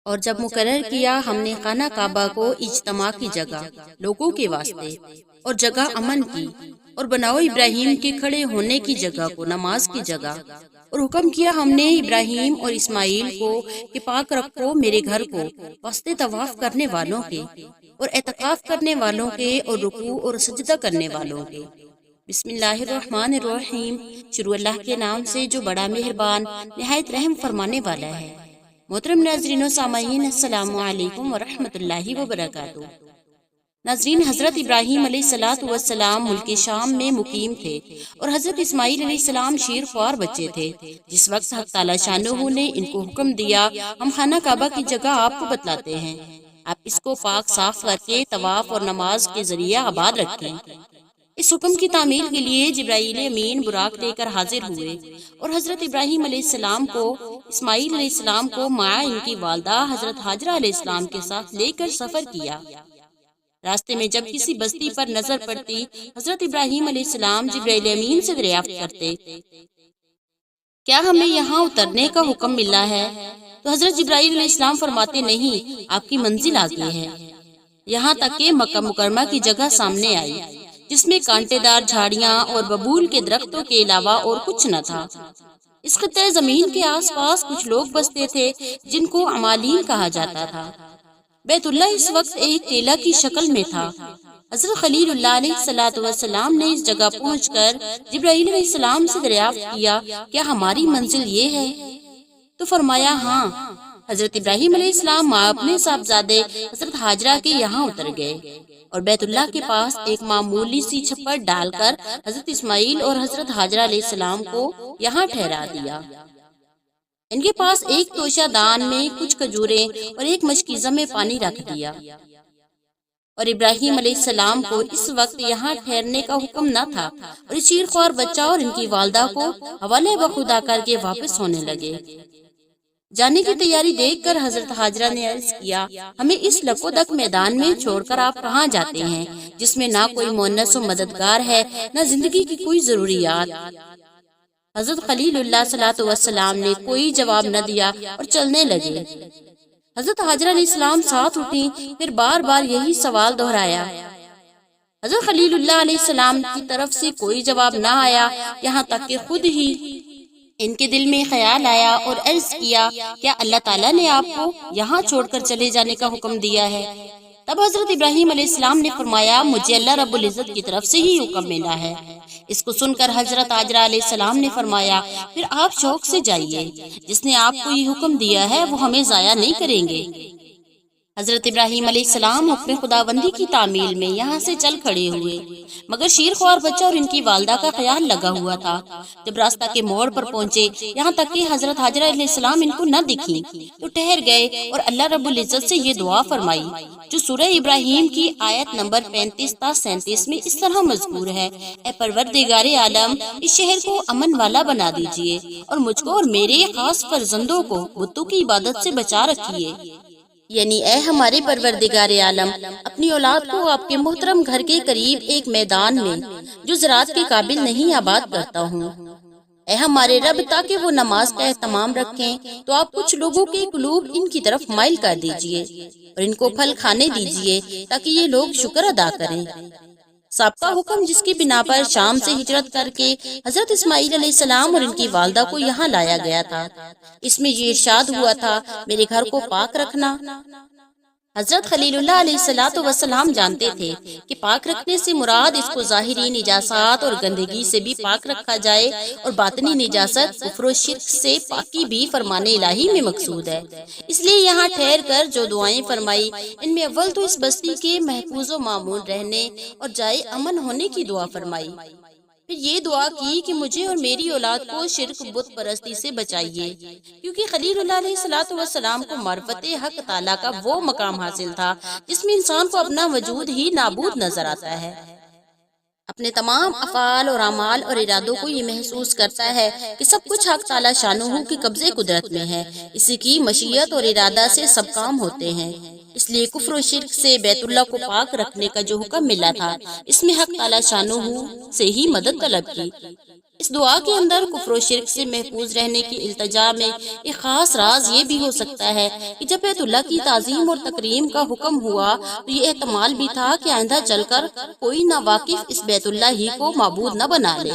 اور جب مقرر کیا ہم نے خانہ کعبہ کو اجتماع کی جگہ، لوگوں کے واسطے اور جگہ امن کی، اور بناؤ ابراہیم کے کھڑے ہونے کی جگہ کو نماز کی جگہ، اور حکم کیا ہم نے ابراہیم اور اسماعیل کو کہ پاک رکھو میرے گھر کو واسطے طواف کرنے والوں کے اور اعتکاف کرنے والوں کے اور رکوع اور سجدہ کرنے والوں کے۔ بسم اللہ الرحمن الرحیم، شروع اللہ کے نام سے جو بڑا مہربان نہایت رحم فرمانے والا ہے۔ محترم ناظرین و سامعین، السلام علیکم ورحمۃ اللہ وبرکاتہ۔ ناظرین، حضرت ابراہیم علیہ السلام ملک شام میں مقیم تھے اور حضرت اسماعیل علیہ السلام شیر خوار بچے تھے۔ جس وقت حق تعالی شانہ نے ان کو حکم دیا ہم خانہ کعبہ کی جگہ آپ کو بتلاتے ہیں، آپ اس کو پاک صاف کر کے طواف اور نماز کے ذریعے آباد رکھیں۔ اس حکم کی تعمیل کے لیے جبرائیل امین براق لے کر حاضر ہوئے اور حضرت ابراہیم علیہ السلام کو، اسماعیل علیہ السلام کو مع ان کی والدہ حضرت ہاجرہ علیہ السلام کے ساتھ لے کر سفر کیا۔ راستے میں جب کسی بستی پر نظر پڑتی، حضرت ابراہیم علیہ السلام جبرائیل امین سے دریافت کرتے، کیا ہمیں یہاں اترنے کا حکم ملا ہے؟ تو حضرت جبرائیل علیہ السلام فرماتے، نہیں، آپ کی منزل آگے ہے، یہاں تک کہ مکہ مکرمہ کی جگہ سامنے آئی جس میں کانٹے دار جھاڑیاں اور ببول کے درختوں کے علاوہ اور کچھ نہ تھا۔ اس خطۂ زمین کے آس پاس کچھ لوگ بستے تھے جن کو عمالین کہا جاتا تھا۔ بیت اللہ اس وقت ایک ٹیلہ کی شکل میں تھا۔ حضرت خلیل اللہ علیہ السلام نے اس جگہ پہنچ کر جبرائیل علیہ السلام سے دریافت کیا، کیا ہماری منزل یہ ہے؟ تو فرمایا، ہاں۔ حضرت ابراہیم علیہ السلام اپنے صاحبزادے حضرت ہاجرہ کے یہاں اتر گئے اور بیت اللہ کے پاس ایک معمولی سی چھپر ڈال کر حضرت اسماعیل اور حضرت ہاجرہ علیہ السلام کو یہاں ٹھہرا دیا۔ ان کے پاس ایک توشہ دان میں کچھ کھجوریں اور ایک مشکیزہ میں پانی رکھ دیا، اور ابراہیم علیہ السلام کو اس وقت یہاں ٹھہرنے کا حکم نہ تھا، اور اس شیر خوار بچہ اور ان کی والدہ کو حوالے بخدا کر کے واپس ہونے لگے۔ جانے کی تیاری دیکھ کر حضرت ہاجرہ نے عرض کیا، ہمیں اس لکودک میدان میں چھوڑ کر آپ کہاں جاتے ہیں جس میں نہ کوئی مونس و مددگار ہے، نہ زندگی کی کوئی ضروریات؟ حضرت خلیل اللہ صلاۃ والسلام نے کوئی جواب نہ دیا اور چلنے لگے۔ حضرت ہاجرہ علیہ السلام ساتھ اٹھیں، پھر بار بار یہی سوال دہرایا۔ حضرت خلیل اللہ علیہ السلام کی طرف سے کوئی جواب نہ آیا، یہاں تک کہ خود ہی ان کے دل میں خیال آیا اور عرض کیا، کیا اللہ تعالیٰ نے آپ کو یہاں چھوڑ کر چلے جانے کا حکم دیا ہے؟ تب حضرت ابراہیم علیہ السلام نے فرمایا، مجھے اللہ رب العزت کی طرف سے ہی حکم ملا ہے۔ اس کو سن کر حضرت ہاجرہ علیہ السلام نے فرمایا، پھر آپ شوق سے جائیے، جس نے آپ کو یہ حکم دیا ہے وہ ہمیں ضائع نہیں کریں گے۔ حضرت ابراہیم علیہ السلام حکم خداوندی کی تعمیل میں یہاں سے چل کھڑے ہوئے، مگر شیر خوار بچہ اور ان کی والدہ کا خیال لگا ہوا تھا۔ جب راستہ کے موڑ پر پہنچے، یہاں تک کہ حضرت ہاجرہ علیہ السلام ان کو نہ دکھی، تو ٹھہر گئے اور اللہ رب العزت سے یہ دعا فرمائی جو سورہ ابراہیم کی آیت نمبر 35 تا 37 میں اس طرح مذکور ہے، اے پروردگار عالم، اس شہر کو امن والا بنا دیجئے اور مجھ کو اور میرے خاص فرزندوں کو بتوں کی عبادت سے بچا رکھیے۔ یعنی اے ہمارے پروردگار عالم، اپنی اولاد کو آپ کے محترم گھر کے قریب ایک میدان میں جو زراعت کے قابل نہیں آباد کرتا ہوں۔ اے ہمارے رب، تاکہ وہ نماز کا اہتمام رکھیں تو آپ کچھ لوگوں کے قلوب ان کی طرف مائل کر دیجئے اور ان کو پھل کھانے دیجئے تاکہ یہ لوگ شکر ادا کریں۔ سابقہ حکم جس کی بنا پر شام سے ہجرت کر کے حضرت اسماعیل علیہ السلام اور ان کی والدہ کو یہاں لایا گیا تھا، اس میں یہ ارشاد ہوا تھا، میرے گھر کو پاک رکھنا۔ حضرت خلیل اللہ علیہ السلام جانتے تھے کہ پاک رکھنے سے مراد اس کو ظاہری نجاسات اور گندگی سے بھی پاک رکھا جائے، اور باطنی نجاست کفر و شرک سے پاکی بھی فرمان الہی میں مقصود ہے۔ اس لیے یہاں ٹھہر کر جو دعائیں فرمائی، ان میں اول تو اس بستی کے محفوظ و مامون رہنے اور جائے امن ہونے کی دعا فرمائی، پھر یہ دعا کی کہ مجھے اور میری اولاد کو شرک بت پرستی سے بچائیے، کیونکہ خلیل اللہ علیہ السلام کو معرفت حق تعالیٰ کا وہ مقام حاصل تھا جس میں انسان کو اپنا وجود ہی نابود نظر آتا ہے۔ اپنے تمام افعال اور اعمال اور ارادوں کو یہ محسوس کرتا ہے کہ سب کچھ حق تعالیٰ شانہ کے قبضے قدرت میں ہے، اسی کی مشیت اور ارادہ سے سب کام ہوتے ہیں۔ اس لیے کفر و شرک سے بیت اللہ کو پاک رکھنے کا جو حکم ملا تھا، اس میں حق تعالیٰ شانہ سے ہی مدد طلب کی۔ اس دعا کے اندر کفر و شرک سے محفوظ رہنے کی التجا میں ایک خاص راز یہ بھی ہو سکتا ہے کہ جب بیت اللہ کی تعظیم اور تکریم کا حکم ہوا تو یہ احتمال بھی تھا کہ آئندہ چل کر کوئی ناواقف اس بیت اللہ ہی کو معبود نہ بنا لے،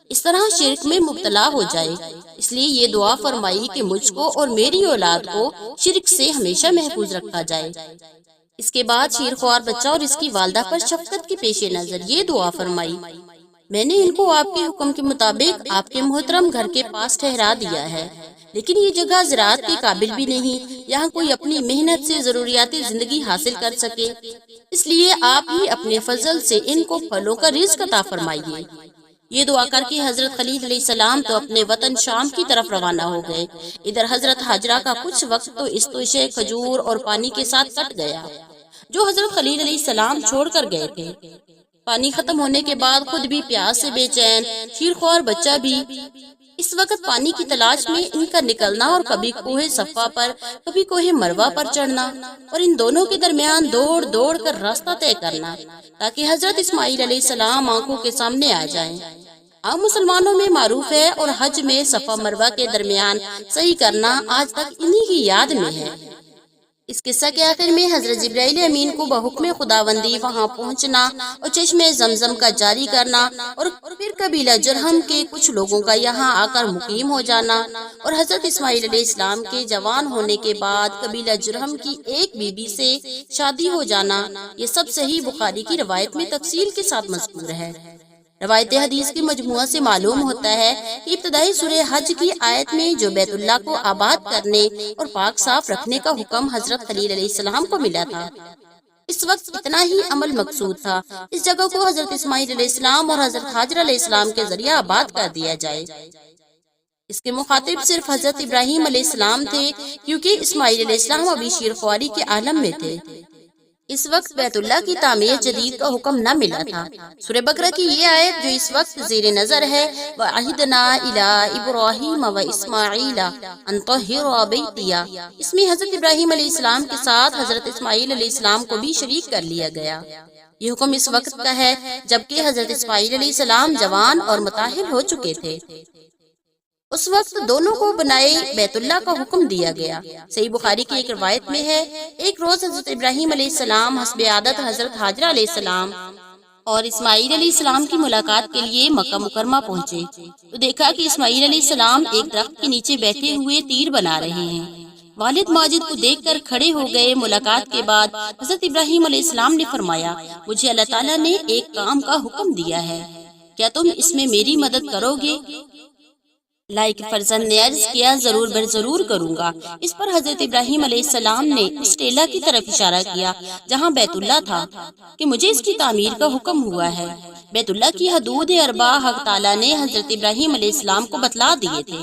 اس طرح شرک میں مبتلا ہو جائے۔ اس لیے یہ دعا فرمائی کہ مجھ کو اور میری اولاد کو شرک سے ہمیشہ محفوظ رکھا جائے۔ اس کے بعد شیر خوار بچہ اور اس کی والدہ پر شفقت کے پیش نظر یہ دعا فرمائی، میں نے ان کو آپ کے حکم کے مطابق آپ کے محترم گھر کے پاس ٹھہرا دیا ہے، لیکن یہ جگہ زراعت کے قابل بھی نہیں، یہاں کوئی اپنی محنت سے ضروریات زندگی حاصل کر سکے، اس لیے آپ ہی اپنے فضل سے ان کو پھلوں کا رزق عطا فرمائیے۔ یہ دعا کر کے حضرت خلیل علیہ السلام تو اپنے وطن شام کی طرف روانہ ہو گئے۔ ادھر حضرت ہاجرہ کا کچھ وقت تو اس توشے کھجور اور پانی کے ساتھ کٹ گیا جو حضرت خلیل علیہ السلام چھوڑ کر گئے تھے۔ پانی ختم ہونے کے بعد خود بھی پیاس سے بے چین، شیرخوار بچہ بھی۔ اس وقت پانی کی تلاش میں ان کا نکلنا اور کبھی کوہ صفا پر کبھی کوہ مروہ پر چڑھنا اور ان دونوں کے درمیان دوڑ دوڑ کر راستہ طے کرنا تاکہ حضرت اسماعیل علیہ السلام آنکھوں کے سامنے آ جائیں۔ عام مسلمانوں میں معروف ہے اور حج میں صفا مروہ کے درمیان صحیح کرنا آج تک انہی کی یاد میں ہے۔ اس قصہ کے آخر میں حضرت جبرائیل امین کو بحکم خداوندی وہاں پہنچنا اور چشمے زمزم کا جاری کرنا اور پھر قبیلہ جرہم کے کچھ لوگوں کا یہاں آ کر مقیم ہو جانا اور حضرت اسماعیل علیہ السلام کے جوان ہونے کے بعد قبیلہ جرہم کی ایک بیوی سے شادی ہو جانا، یہ سب صحیح بخاری کی روایت میں تفصیل کے ساتھ مذکور ہے۔ روایت حدیث کے مجموعہ سے معلوم ہوتا ہے کہ ابتدائی سورہ حج کی آیت میں جو بیت اللہ کو آباد کرنے اور پاک صاف رکھنے کا حکم حضرت خلیل علیہ السلام کو ملا تھا، اس وقت اتنا ہی عمل مقصود تھا، اس جگہ کو حضرت اسماعیل علیہ السلام اور حضرت ہاجرہ علیہ السلام کے ذریعہ آباد کر دیا جائے۔ اس کے مخاطب صرف حضرت ابراہیم علیہ السلام تھے کیونکہ اسماعیل علیہ السلام ابھی شیرخواری کے عالم میں تھے۔ اس وقت بیت اللہ کی تعمیر جدید کا حکم نہ ملا تھا۔ سورہ بقرہ کی یہ آیت جو اس وقت زیر نظر ہے، وَعَهِدْنَا إِلَىٰ إِبْرَاهِيمَ وَإِسْمَاعِيلَ أَن طَهِّرَا بَيْتِيَ، اس میں حضرت ابراہیم علیہ السلام کے ساتھ حضرت اسماعیل علیہ السلام کو بھی شریک کر لیا گیا۔ یہ حکم اس وقت کا ہے جبکہ حضرت اسماعیل علیہ السلام جوان اور مطہر ہو چکے تھے۔ اس وقت دونوں کو بنائے بیت اللہ کا حکم دیا گیا۔ صحیح بخاری کی ایک روایت میں ہے، ایک روز حضرت ابراہیم علیہ السلام حسب عادت حضرت ہاجرہ علیہ السلام اور اسماعیل علیہ السلام کی ملاقات کے لیے مکہ مکرمہ پہنچے تو دیکھا کہ اسماعیل علیہ السلام ایک درخت کے نیچے بیٹھے ہوئے تیر بنا رہے ہیں۔ والد ماجد کو دیکھ کر کھڑے ہو گئے۔ ملاقات کے بعد حضرت ابراہیم علیہ السلام نے فرمایا، مجھے اللہ تعالیٰ نے ایک کام کا حکم دیا ہے، کیا تم اس میں میری مدد کرو گے؟ لائق فرزند نے عرض کیا، ضرور ضرور کروں گا۔ اس پر حضرت ابراہیم علیہ السلام نے اس ٹیلہ کی طرف اشارہ کیا جہاں بیت اللہ تھا کہ مجھے اس کی تعمیر کا حکم ہوا ہے۔ بیت اللہ کی حدود اربع حق تعالیٰ نے حضرت ابراہیم علیہ السلام کو بتلا دیے تھے۔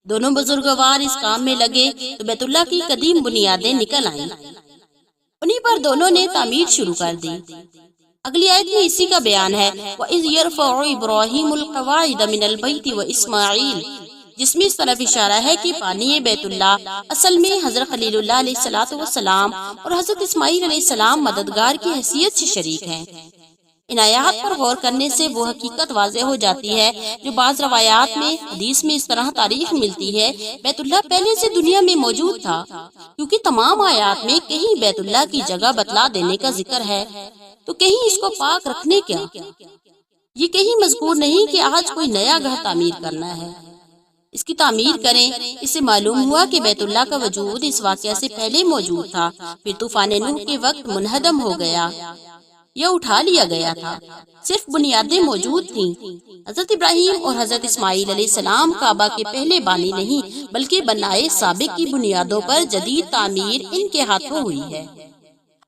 دونوں بزرگوار اس کام میں لگے تو بیت اللہ کی قدیم بنیادیں نکل آئیں، انہی پر دونوں نے تعمیر شروع کر دی۔ اگلی آیت میں اسی کا بیان ہے، وَإِذْ يَرْفَعُ إِبْرَاهِيمُ الْقَوَاعِدَ مِنَ الْبَيْتِ وَإِسْمَاعِيلُ، جس میں اس طرف اشارہ ہے کہ بانی بیت اللہ اصل میں حضرت خلیل اللہ علیہ السلام اور حضرت اسماعیل علیہ السلام مددگار کی حیثیت سے شریک ہیں۔ ان آیات پر غور کرنے سے وہ حقیقت واضح ہو جاتی ہے جو بعض روایات میں حدیث میں اس طرح تاریخ ملتی ہے، بیت اللہ پہلے سے دنیا میں موجود تھا، کیونکہ تمام آیات میں کہیں بیت اللہ کی جگہ بتلا دینے کا ذکر ہے تو کہیں اس کو پاک رکھنے کا، یہ کہیں مذکور نہیں کہ آج کوئی نیا گھر تعمیر کرنا ہے، اس کی تعمیر کریں۔ اس سے معلوم ہوا کہ بیت اللہ کا وجود اس واقعہ سے پہلے موجود تھا، پھر طوفان نوح کے وقت منہدم ہو گیا یا اٹھا لیا گیا تھا، صرف بنیادیں موجود تھیں۔ حضرت ابراہیم اور حضرت اسماعیل علیہ السلام کعبہ کے پہلے بانی نہیں بلکہ بنائے سابق کی بنیادوں پر جدید تعمیر ان کے ہاتھوں ہوئی ہے۔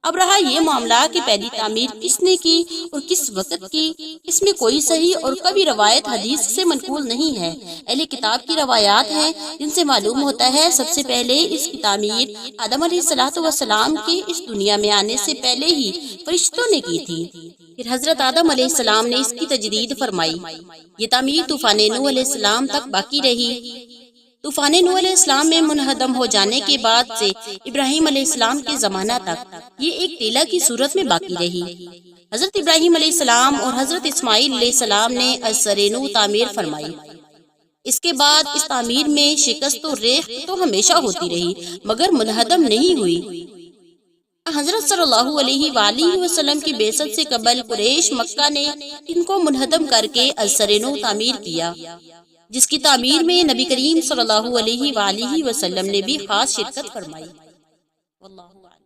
اب رہا یہ معاملہ کہ پہلی تعمیر کس نے کی اور کس وقت کی، اس میں کوئی صحیح اور کبھی روایت حدیث سے منقول نہیں ہے۔ اہل کتاب کی روایات ہیں جن سے معلوم ہوتا ہے سب سے پہلے اس کی تعمیر آدم علیہ السلام کے اس دنیا میں آنے سے پہلے ہی فرشتوں نے کی تھی، پھر حضرت آدم علیہ السلام نے اس کی تجدید فرمائی۔ یہ تعمیر طوفان نوح علیہ السلام تک باقی رہی۔ طوفان نوح علیہ السلام میں منہدم ہو جانے کے بعد سے ابراہیم علیہ السلام کے زمانہ تک یہ ایک ٹیلہ کی صورت میں باقی رہی۔ حضرت ابراہیم علیہ السلام اور حضرت اسماعیل علیہ السلام نے السرینو تعمیر فرمائی۔ اس کے بعد اس تعمیر میں شکست و ریخت تو ہمیشہ ہوتی رہی مگر منہدم نہیں ہوئی۔ حضرت صلی اللہ علیہ وآلہ وسلم کی بعثت سے قبل قریش مکہ نے ان کو منہدم کر کے السرینو تعمیر کیا، جس کی تعمیر میں نبی کریم صلی اللہ علیہ وآلہ وسلم نے بھی خاص شرکت فرمائی۔ واللہ اعلم۔